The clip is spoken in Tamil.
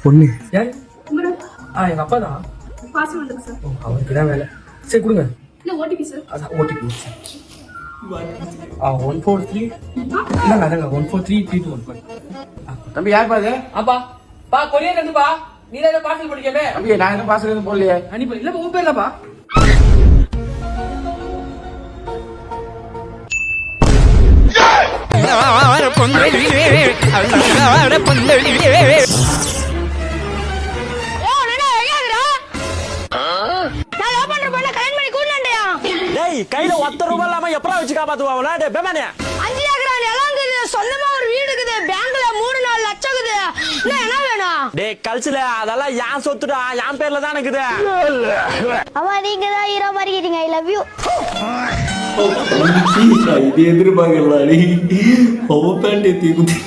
பொண்ணு யாரு? எங்க அப்பா தான். அவருக்கு தான் வேலை. சரி கொடுங்க. அதான் ஓடிபி. 143 இல்லங்க அதாங்க 1433215. தம்பி யார் பாது? அப்பா பா கொரியர் வந்துப்பா. நீ தான் பார்சல் பண்ணிக்கவே. தம்பி நான் எதுவும் பாசல் எதுவும் போடலையே. அனுப்பி இல்ல உன் பேர்லப்பா. கையில ₹1 இல்லாம எப்பறம் வச்சு காப்பாத்துவாங்களா? டேய் பேமானே 5 ஏக்கர் நிலம் இருக்குது, சொந்தமா ஒரு வீடு இருக்குது, பேங்க்ல 3-4 லட்சம் இருக்குது. என்ன வேணும்? டேய் கல்ச்சுல அதெல்லாம் யான் சொத்துடா, யான் பேர்ல தான் இருக்குது. அம்மா நீங்க தான் ஹீரோ மாதிரி இருக்கீங்க. I love you. இது எதிர்பார்க்கல. அவ பேண்ட் ஏத்தி குத்தி